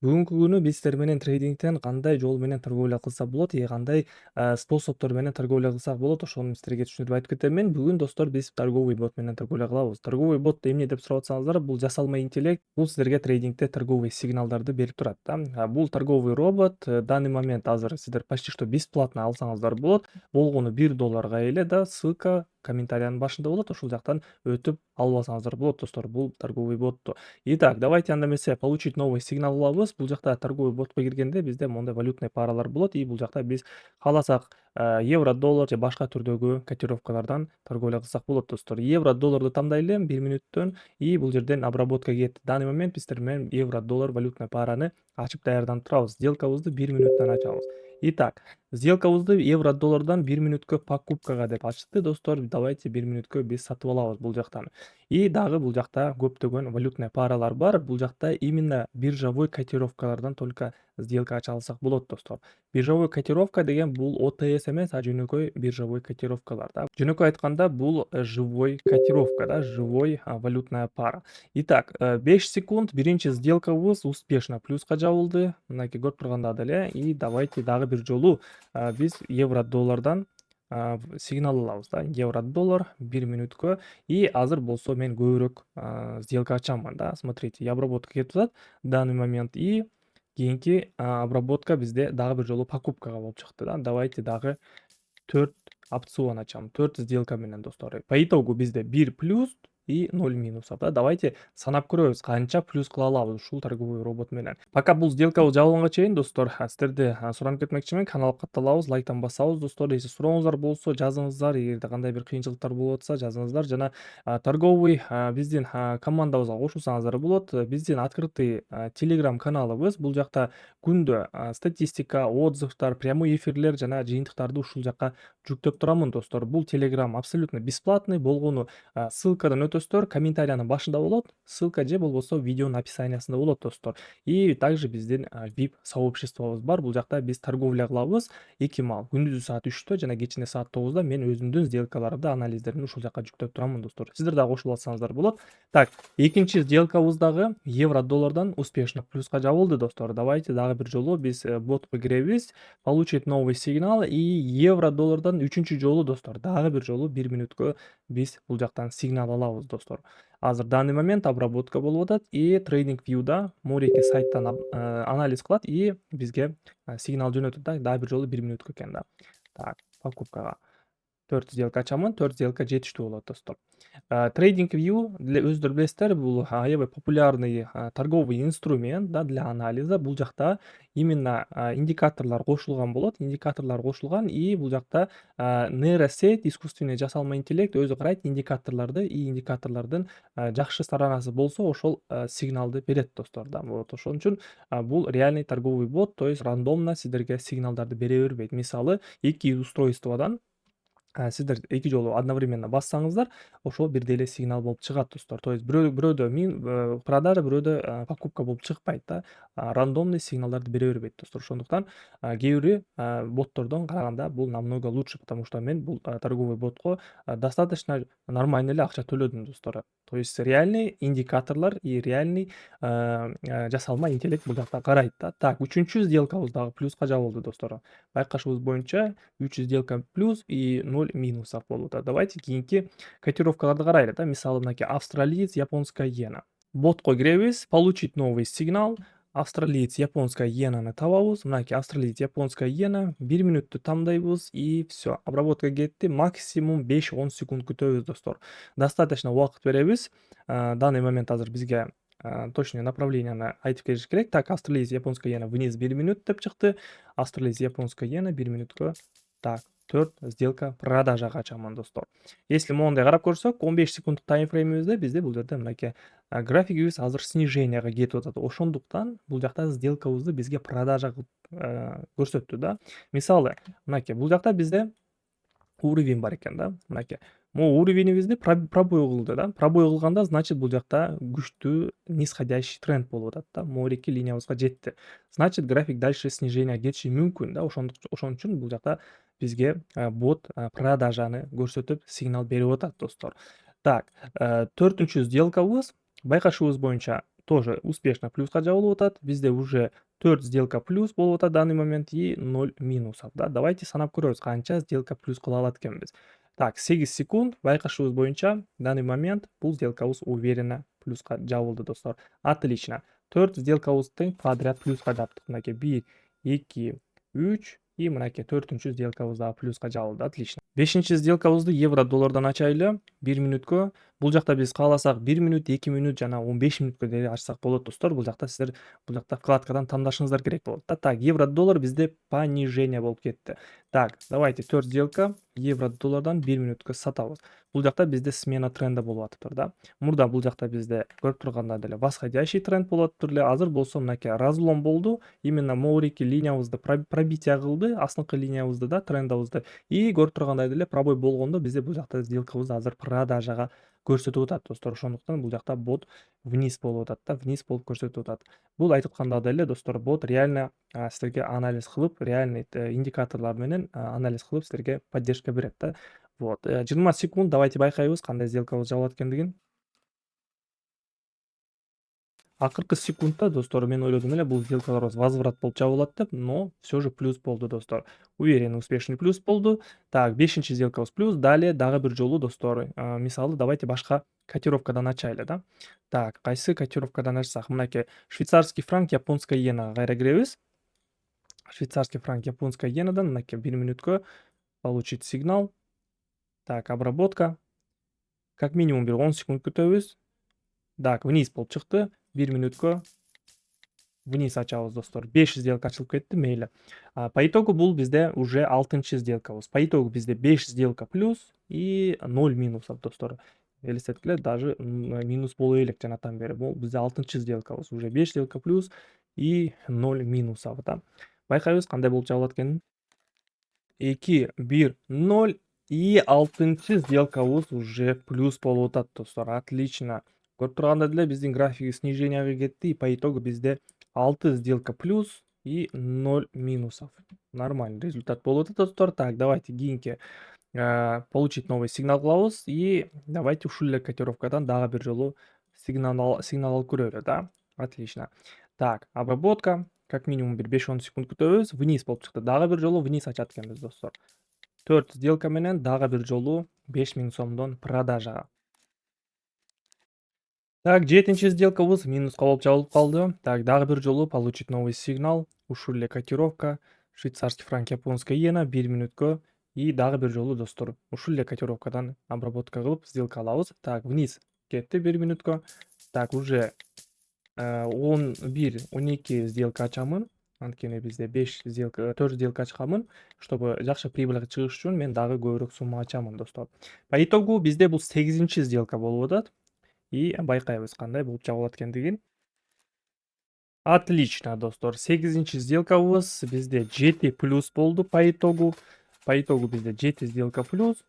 Бүгүнкү күнү биз сиздер менен трейдингден кандай жол менен торговля кылса болот, кандай способдор менен торговля кылсак болот, ошону сиздерге түшүндүрүп айтып кетем мен. Бүгүн достор биз торговый бот менен торговля кылабыз. Торговый бот эмне деп сурап атсаңыздар, бул жасалма интеллект. Бул сиздерге трейдингде торговый сигналдарды берип турат да. Бул торговый робот данный момент азыр сиздер почти что бесплатно алсаңыздар болот. Болгону $1 эле да, ссылка комментариянын башында болот. Ошол жактан өтүп алып алсаңыздар болот достор, бул торговый ботту. Итак, давайте анда эмесе получить новый сигнал кылабыз. Бул жакта торговый ботко киргенде бизде моундай валютный паралар болот и бул жакта биз кааласак евро, доллар же башка түрдөгү котировкалардан торговля кылсак болот достор. Евро, долларды тандайлы 1 мүнөттөн и бул жерден обработка кетти. Данный момент биз сиздер менен евро, доллар валютный параны ачып даярданып турабыз. Сделкабызды 1 мүнөттөн ачабыз. Итак, сделкабызды евро, доллардан 1 мүнөткө покупкага деп ачты достор. Давайте 1 мүнөткө биз сатып алабыз бул жактан. И дагы бул жакта көптөгөн валютный паралар бар. Бул жакта именно биржевой котировкалардан только сделка ача алсак болот достор. Биржевой котировка деген бул ОТС эмес, а жөнөкөй биржевой котировкалар да. Жөнөкөй айтканда бул живой котировка да, живой валютная пара. Итак, 5 секунд биринчи сделкабыз успешно плюска жабылды. Мынакей көрүп тургандагыдай эле. И давайте дагы бир жолу биз евро, доллардан сигнал алабыз да. Евро, доллар 1 мүнөткө. И азыр болсо мен көбүрөөк сделка ачамын да. Смотрите, и обработка кетип атат данный момент и кийинки обработка бизде дагы бир жолу покупкага болуп чыкты да. Давайте дагы 4 опцион ачам. 4 сделка менен достор. По итогу бизде 1 плюс и 0 минусов да. Давайте санап көрөбүз канча плюс кыла алабыз ушул торговый робот менен. Пока бул сделкабыз жабылганга чейин достор, сиздерди суранып кетмекчимин. Каналга катталабыз, лайктан басабыз достор. Если сурооңуздар болсо жазыңыздар, эгерде кандай бир кыйынчылыктар болуп атса жазыңыздар. Жана торговый биздин командабызга кошулсаңыздар болот. Биздин открытый телеграм каналыбыз. Бул жакта күндө статистика, отзывдар, прямой эфирлер жана жыйынтыктарды ушул жакка жүктөп турамын достор. Бул телеграм абсолютно бесплатный болгону ссылкадан өтөсүздөр, комментариянын башында болот. Ссылка же болбосо видеонун описаниясында болот достор. И также биздин VIP сообществобуз бар. Бул жакта биз торговля кылабыз. 2 маал күндүзү саат 3-тө жана кечинде саат 9-да мен өзүмдүн сделкаларымды, анализдеримди ушул жакка жүктөп турамын достор. Сиздер дагы кошулуп алсаңыздар болот. Так, экинчи сделкабыз дагы евро, доллардан успешно плюска жабылды достор. Давайте дагы бир жолу биз ботко киребиз. Получить новый сигнал и евро, доллардан үчүнчү жолу достор. Дагы бир жолу 1 мүнөткө биз бул жактан сигнал алабыз достор. Азыр данный момент обработка болуп атат и трейдинг вьюда Мореки сайттан анализ кылат и бизге сигнал жөнөтөт да. Дагы бир жолу 1 мүнөткө экен да. Так, покупкага 4 сделка ачамын, 4 сделка жетиштүү болот достор. Трейдинг View өздөрү билесиздер, бул аябай популярный торговый инструмент да для анализа. Бул жакта именно индикаторлор кошулган болот. Индикаторлор кошулган и бул жакта нейросеть, искусственный жасалма интеллект өзү карайт индикаторлорду и индикаторлордун жакшы сторонасы болсо ошол сигналды берет достор да. Вот ошон үчүн бул реальный торговый бот, то есть рандомно сиздерге сигналдарды бере бербейт. Мисалы, 2 устройстводан сиздер 2 жолу одновременно бассаңыздар, ошол бирдей эле сигнал болуп чыгат достор. То есть бирөөдө продажа, бирөөдө покупка болуп чыкпайт да. Рандомный сигналдарды бере бербейт достор. Ошондуктан кээ бири боттордон караганда бул намного лучше, потому что мен бул торговый ботко достаточно нормально эле акча төлөдүм достор. То есть реальный индикаторлор и реальный жасалма интеллект бул жакта карайт да. Так, үчүнчү сделкабыз дагы плюска жабылды достор. Байкашыбыз боюнча 3 сделка плюс и 0 минусов болуп атат. Давайте кийинки котировкаларды карайлы да. Мисалы, мынакей австралиец, японская иена. Ботко киребиз, получить новый сигнал. Австралиец, японская иенаны табабыз. Мынакей австралиец, японская иена. 1 мүнөттү тандайбыз и все. Обработка кетти. Максимум 5-10 секунд күтөбүз достор. Достаточно убакыт беребиз. Данный момент азыр бизге точный направленияны айтып бериш керек. Так, австралиец, японская иена вниз 1 мүнөт деп чыкты. Австралиец, японская иена 1 мүнөткө. Так, 4 сделка продажага ачамын достор. Если моундай карап көрсөк, 15 секунддук таймфреймибизде бизде бул жерде мынакей графигибиз азыр сниженияга кетип атат. Ошондуктан бул жакта сделкабызды бизге продажа кылып көрсөттү да. Мисалы, мынакей бул жакта бизде уровень бар экен да. Мынакей. Могу уровенибизди пробой кылды да. Пробой кылганда, значит, бул жакта күчтүү нисходящий тренд болуп атат да. Мореки линиябызга жетти. Значит, график дальше снижение кетиши мүмкүн да. Ошон үчүн бул жакта бизге бот продажаны көрсөтүп сигнал берип атат достор. Так, 4-сделкабыз байкашыбыз боюнча тоже успешно плюска жабылып атат. Бизде уже 4 сделка плюс болуп атат в данный момент и 0 минусов, да. Давайте санап көрөбүз, канча сделка плюс кыла алат экенбиз. Так, 8 секунд. Байкашыбыз боюнча в данный момент бул сделкабыз уверенно плюска жабылды, достор. Отлично. 4 сделкабызды тең подряд плюска жаптык. Мынакей 1, 2, 3 и мынакей 4-нчү сделкабыз дагы плюска жабылды. Отлично. 5-нчи сделкабызды евро доллардан ачайлы 1 мүнөткө. Бул жакта биз кааласак 1 мүнөт, 2 мүнөт жана 15 мүнөткө деле ачсак болот, достор. Бул жакта сиздер бул жакта вкладкадан тандашыңыздар керек болот да. Так, евро доллар бизде понижение болуп кетти. Так, давайте 4 сделка евро доллардан 1 мүнөткө сатабыз. Бул жакта бизде смена тренда болуп атыптыр да. Мурда бул жакта бизде көрүп тургандай деле восходящий тренд болуп атыптыр эле. Азыр болсо мынакей разлом болду. Именно могуреки линиябызды пробитие кылды, асылкы линиябызды да, трендабызды. И көрүп тургандай деле пробой болгондо бизде бул жакта сделкабыз азыр продажага көрсөтүп атат, достор. Ошондуктан бул жакта бот вниз болуп атат да, вниз болуп көрсөтүп атат. Бул айтып аткандагыдай эле, достор, бот реально силерге анализ кылып, реальный индикаторлор менен анализ кылып силерге поддержка берет да. Вот. 20 секунд, давайте байкайбыз кандай сделкабыз жабылат экендигин. Акыркы секундда, достор, мен ойлодум эле бул сделкаларыбыз возврат болуп жабылат деп, но все же плюс болду, достор. Уверенный, успешный плюс болду. Так, 5-нчи сделкабыз плюс. Далее дагы бир жолу, достор, мисалы давайте башка котировкадан ачайлы да. Так, кайсы котировкадан ачсак? Мынакей швейцарский франк, японская иенага кайра киребиз. Швейцарский франк, японская иенадан мынакей 1 мүнөткө получить сигнал. Так, обработка. Как минимум бир 10 секунд күтөбүз. Так, вниз болуп чыкты. 1 мүнөткө вниз ачабыз, достор. 5 сделка ачылып кетти, мейли. По итогу бул бизде уже 6-нчы сделкабыз. По итогу бизде 5 сделка плюс и 0 минусов, достор. Элестеткиле, даже минус боло элек жанатан бери. Бул бизде 6-нчы сделкабыз. Уже 5 сделка плюс и 0 минусов, да. Байкайбыз кандай болуп жабылат экенин. 2, 1, 0 и 6-нчы сделкабыз уже плюс болуп атат, достор. Отлично. Көрүп тургандай деле биздин графиги сниженияга кетти и по итогу бизде 6 сделка плюс и 0 минусов. Нормальный результат болуп атат, достор. Так, давайте кийинки получить новый сигнал кылабыз и давайте ушул эле котировкадан дагы бир жолу сигнал алып көрөлү, да. Отлично. Так, обработка. Как минимум бир 5-10 секунд күтөбүз. Вниз болуп чыкты. Дагы бир жолу вниз ачат экенбиз, достор. 4 сделка менен дагы бир жолу 5000 сомдон продажага. Так, 7-нчи сделкабыз минуска болуп жабылып калды. Так, дагы бир жолу получить новый сигнал. Ушул эле котировка. Швейцарский франк, японская иена 1 мүнөткө и дагы бир жолу, достор, ушул эле котировкадан обработка кылып сделка алабыз. Так, вниз кетти 1 мүнөткө. Так, уже 11, 12 сделка ачамын. Анткени бизде 5 сделка, 4 сделка ачканмын. Чтобы жакшы прибыльга чыгыш үчүн мен дагы көбүрөөк сумма ачамын, достор. По итогу бизде бул 8-нчи сделка болуп атат. И байкайбыз кандай болуп жабылат экендигин. Отлично, достор. 8-нчи сделкабыз бизде 7 плюс болду по итогу. По итогу бизде 7 сделка плюс,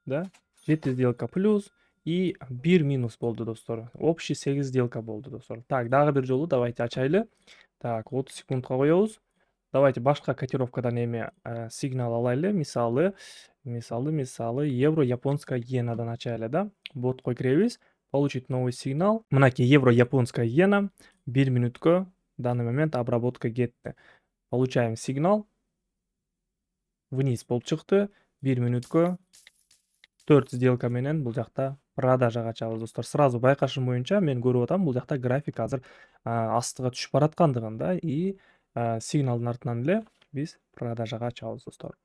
да, 7 сделка плюс и 1 минус болду, достор. Общий 8 сделка болду, достор. Так, дагы бир жолу давайте ачайлы. Так, 30 секундка коебуз. Давайте башка котировкадан эми сигнал алайлы. Мисалы евро японская иенадан ачайлы, да. Ботко киребиз. Получить новый сигнал. Мынакей евро японская иена 1 мүнөткө в данный момент обработка кетти. Получаем сигнал. Вниз болуп чыкты. 1 мүнөткө 4 сделка менен бул жакта продажага ачабыз, достор. Сразу байкашым боюнча мен көрүп атам, бул жакта график азыр астыга түшүп бараткандыгын да, и сигналдын артынан эле биз продажага ачабыз, достор.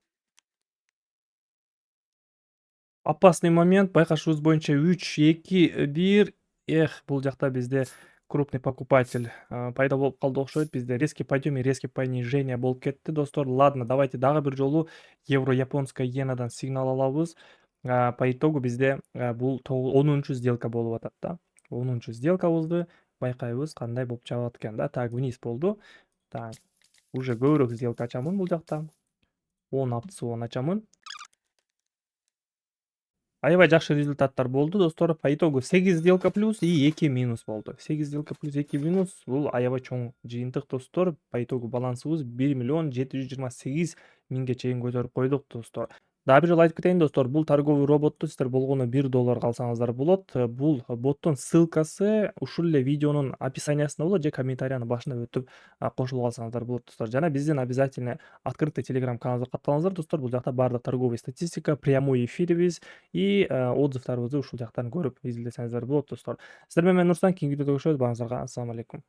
Опасный момент. Байкашыбыз боюнча 3, 2, 1. Эх, бул жакта бизде крупный покупатель пайда болуп калды окшойт. Бизде резкий подъем и резкий понижение болуп кетти, достор. Ладно, давайте дагы бир жолу евро японская иенадан сигнал алабыз. По итогу бизде бул 10-нчу сделка болуп атат да. 10-нчу сделкабызды байкайбыз кандай болуп жабылат экен да. Так, вниз болду. Так, уже көбүрөөк сделка ачамын бул жакта. 10 опцион ачамын. Аябай жакшы результаттар болду, достор. По итогу 8 сделка плюс и 2 минус болду. 8 сделка плюс 2 минус бул аябай чоң жыйынтык, достор. По итогу балансыбыз 1 миллион 728 миңге чейин көтөрүп койдук, достор. Дагы бир жолу айтып кетейин достор, бул торговый роботту сиздер болгону $1 алсаңыздар болот. Бул боттун ссылкасы ушул эле видеонун описаниясында болот же комментариянын башына өтүп кошулуп алсаңыздар болот достор. Жана биздин обязательно открытый телеграм каналыбызга катталыңыздар достор. Бул жакта баардык торговый статистика, прямой эфирибиз и отзывдарыбызды ушул жактан көрүп изилдесеңиздер болот достор. Сиздер менен мен Нурсан, кийинки видеодо көрүшөбүз. Баарыңыздарга ассаламу алейкум.